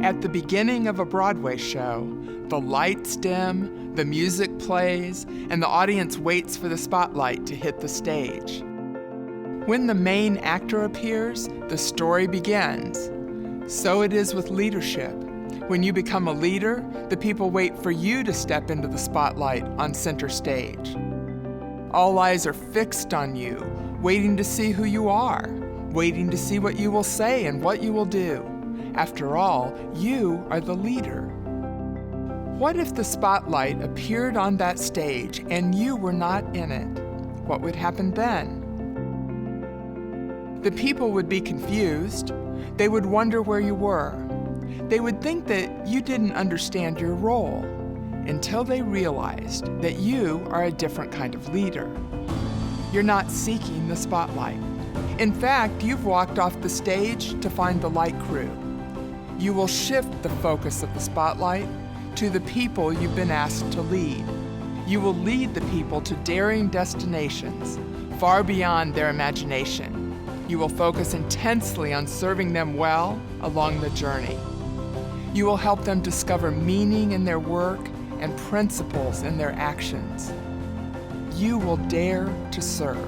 At the beginning of a Broadway show, the lights dim, the music plays, and the audience waits for the spotlight to hit the stage. When the main actor appears, the story begins. So it is with leadership. When you become a leader, the people wait for you to step into the spotlight on center stage. All eyes are fixed on you, waiting to see who you are, waiting to see what you will say and what you will do. After all, you are the leader. What if the spotlight appeared on that stage and you were not in it? What would happen then? The people would be confused. They would wonder where you were. They would think that you didn't understand your role until they realized that you are a different kind of leader. You're not seeking the spotlight. In fact, you've walked off the stage to find the light crew. You will shift the focus of the spotlight to the people you've been asked to lead. You will lead the people to daring destinations far beyond their imagination. You will focus intensely on serving them well along the journey. You will help them discover meaning in their work and principles in their actions. You will dare to serve.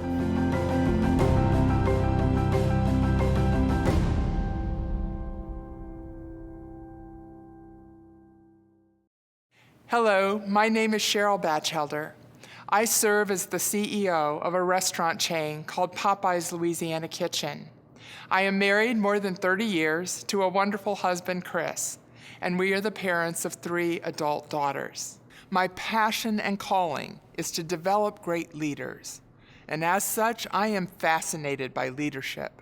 Hello, my name is Cheryl Batchelder. I serve as the CEO of a restaurant chain called Popeye's Louisiana Kitchen. I am married more than 30 years to a wonderful husband, Chris, and we are the parents of 3 adult daughters. My passion and calling is to develop great leaders, and as such, I am fascinated by leadership.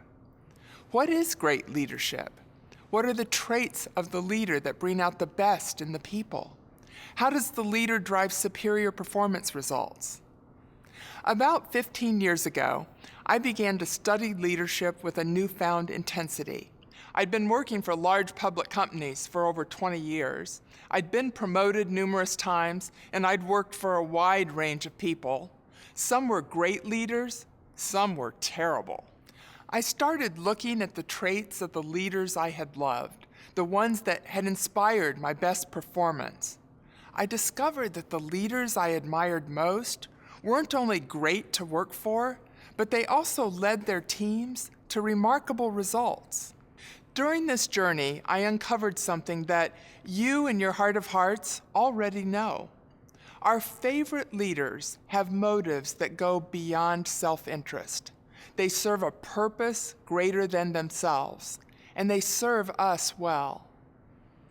What is great leadership? What are the traits of the leader that bring out the best in the people? How does the leader drive superior performance results? About 15 years ago, I began to study leadership with a newfound intensity. I'd been working for large public companies for over 20 years. I'd been promoted numerous times, and I'd worked for a wide range of people. Some were great leaders, some were terrible. I started looking at the traits of the leaders I had loved, the ones that had inspired my best performance. I discovered that the leaders I admired most weren't only great to work for, but they also led their teams to remarkable results. During this journey, I uncovered something that you in your heart of hearts already know. Our favorite leaders have motives that go beyond self-interest. They serve a purpose greater than themselves, and they serve us well.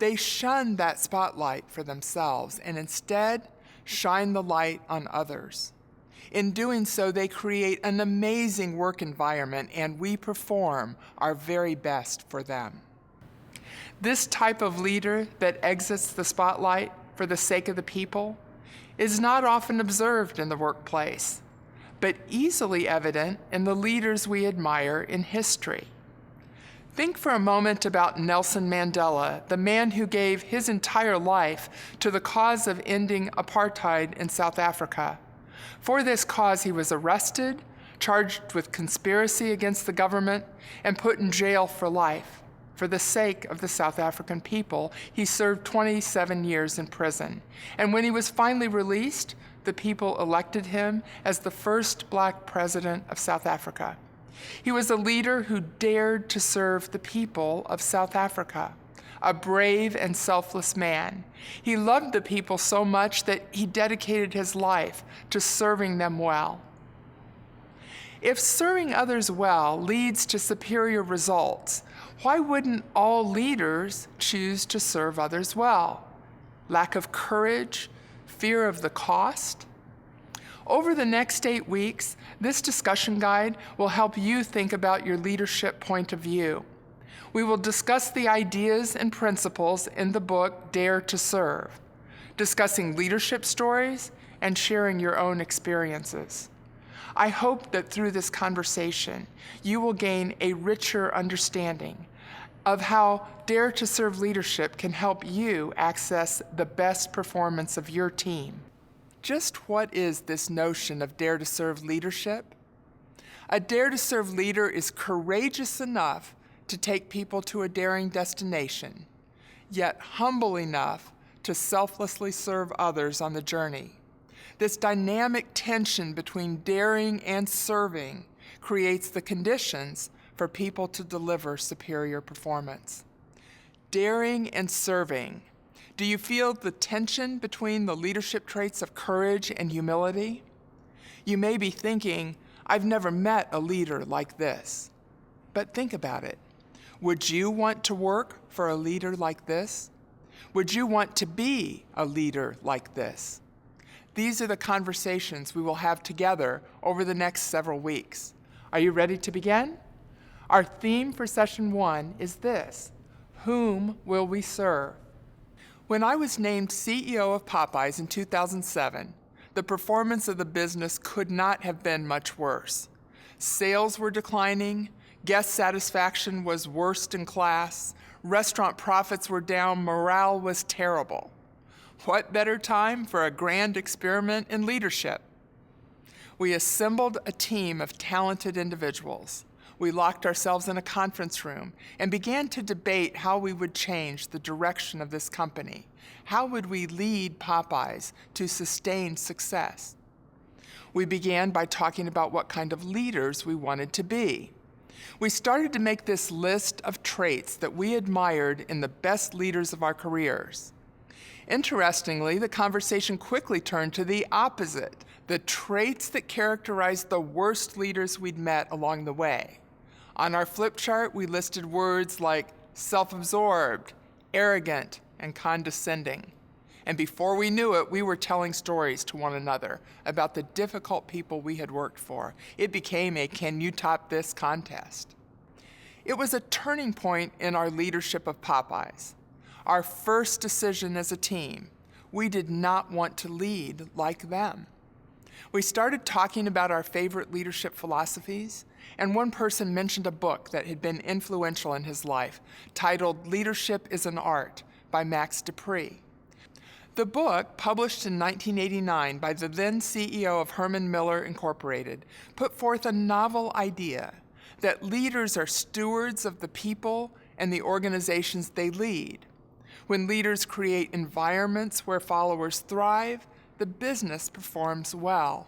They shun that spotlight for themselves and instead shine the light on others. In doing so, they create an amazing work environment, and we perform our very best for them. This type of leader that exits the spotlight for the sake of the people is not often observed in the workplace, but easily evident in the leaders we admire in history. Think for a moment about Nelson Mandela, the man who gave his entire life to the cause of ending apartheid in South Africa. For this cause, he was arrested, charged with conspiracy against the government, and put in jail for life. For the sake of the South African people, he served 27 years in prison. And when he was finally released, the people elected him as the first Black president of South Africa. He was a leader who dared to serve the people of South Africa, a brave and selfless man. He loved the people so much that he dedicated his life to serving them well. If serving others well leads to superior results, why wouldn't all leaders choose to serve others well? Lack of courage? Fear of the cost? Over the next 8 weeks, this discussion guide will help you think about your leadership point of view. We will discuss the ideas and principles in the book Dare to Serve, discussing leadership stories and sharing your own experiences. I hope that through this conversation, you will gain a richer understanding of how Dare to Serve leadership can help you access the best performance of your team. Just what is this notion of Dare to Serve leadership? A Dare to Serve leader is courageous enough to take people to a daring destination. yet humble enough to selflessly serve others on the journey. This dynamic tension between daring and serving creates the conditions for people to deliver superior performance. Daring and serving. Do you feel the tension between the leadership traits of courage and humility? You may be thinking, I've never met a leader like this. But think about it. Would you want to work for a leader like this? Would you want to be a leader like this? These are the conversations we will have together over the next several weeks. Are you ready to begin? Our theme for session 1 is this: whom will we serve? When I was named CEO of Popeyes in 2007, the performance of the business could not have been much worse. Sales were declining, guest satisfaction was worst in class, restaurant profits were down, morale was terrible. What better time for a grand experiment in leadership? We assembled a team of talented individuals. We locked ourselves in a conference room and began to debate how we would change the direction of this company. How would we lead Popeyes to sustained success? We began by talking about what kind of leaders we wanted to be. We started to make this list of traits that we admired in the best leaders of our careers. Interestingly, the conversation quickly turned to the opposite, the traits that characterized the worst leaders we'd met along the way. On our flip chart, we listed words like self-absorbed, arrogant, and condescending. And before we knew it, we were telling stories to one another about the difficult people we had worked for. It became a "can you top this" contest. It was a turning point in our leadership of Popeyes. Our first decision as a team. We did not want to lead like them. We started talking about our favorite leadership philosophies, and one person mentioned a book that had been influential in his life, titled Leadership is an Art by Max De Pree. The book, published in 1989 by the then CEO of Herman Miller Incorporated, put forth a novel idea that leaders are stewards of the people and the organizations they lead. When leaders create environments where followers thrive, the business performs well.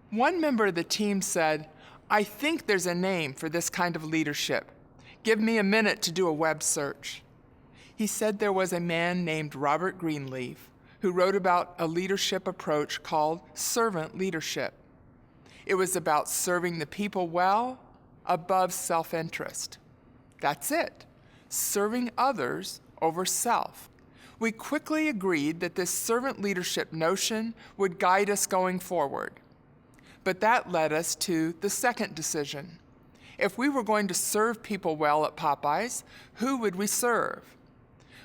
One member of the team said, "I think there's a name for this kind of leadership. Give me a minute to do a web search." He said there was a man named Robert Greenleaf who wrote about a leadership approach called servant leadership. It was about serving the people well above self-interest. That's it, serving others over self. We quickly agreed that this servant leadership notion would guide us going forward. But that led us to the second decision. If we were going to serve people well at Popeyes, who would we serve?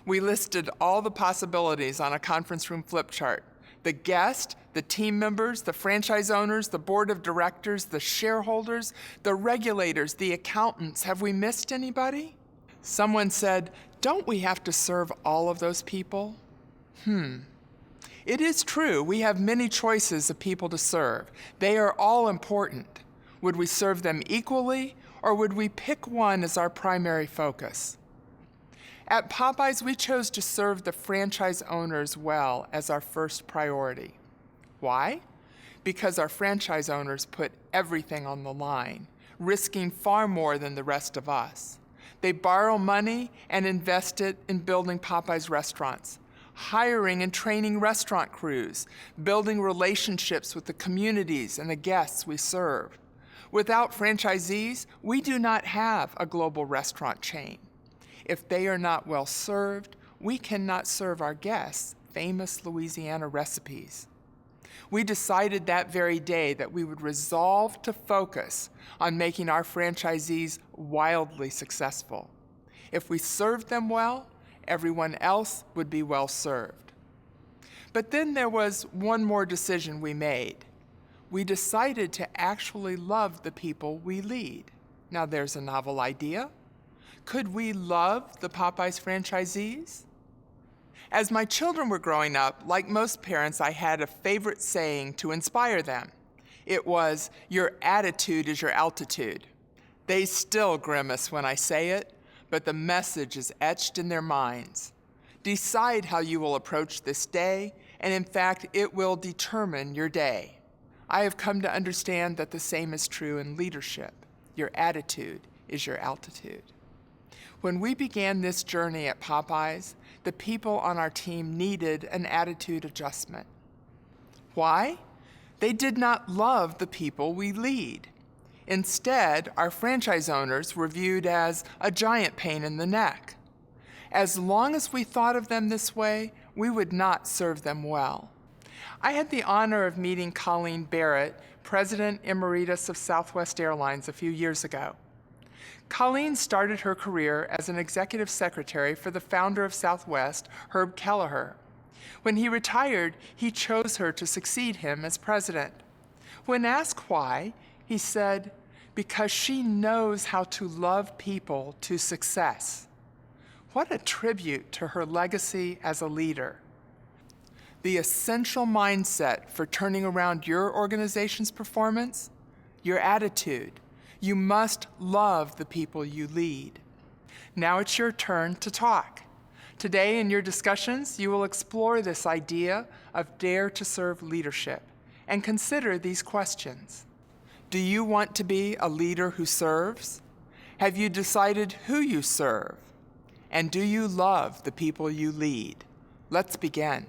We listed all the possibilities on a conference room flip chart. The guest, the team members, the franchise owners, the board of directors, the shareholders, the regulators, the accountants. Have we missed anybody? Someone said, "Don't we have to serve all of those people?" It is true, we have many choices of people to serve. They are all important. Would we serve them equally, or would we pick one as our primary focus? At Popeyes, we chose to serve the franchise owners well as our first priority. Why? Because our franchise owners put everything on the line, risking far more than the rest of us. They borrow money and invest it in building Popeyes restaurants, hiring and training restaurant crews, building relationships with the communities and the guests we serve. Without franchisees, we do not have a global restaurant chain. If they are not well served, we cannot serve our guests famous Louisiana recipes. We decided that very day that we would resolve to focus on making our franchisees wildly successful. If we served them well, everyone else would be well served. But then there was one more decision we made. We decided to actually love the people we lead. Now there's a novel idea. Could we love the Popeyes franchisees? As my children were growing up, like most parents, I had a favorite saying to inspire them. It was, "Your attitude is your altitude." They still grimace when I say it, but the message is etched in their minds. Decide how you will approach this day, and in fact, it will determine your day. I have come to understand that the same is true in leadership. Your attitude is your altitude. When we began this journey at Popeyes, the people on our team needed an attitude adjustment. Why? They did not love the people we lead. Instead, our franchise owners were viewed as a giant pain in the neck. As long as we thought of them this way, we would not serve them well. I had the honor of meeting Colleen Barrett, President Emeritus of Southwest Airlines, a few years ago. Colleen started her career as an executive secretary for the founder of Southwest, Herb Kelleher. When he retired, he chose her to succeed him as president. When asked why, he said, "Because she knows how to love people to success." What a tribute to her legacy as a leader. The essential mindset for turning around your organization's performance, your attitude. You must love the people you lead. Now it's your turn to talk. Today in your discussions, you will explore this idea of dare to serve leadership and consider these questions. Do you want to be a leader who serves? Have you decided who you serve? And do you love the people you lead? Let's begin.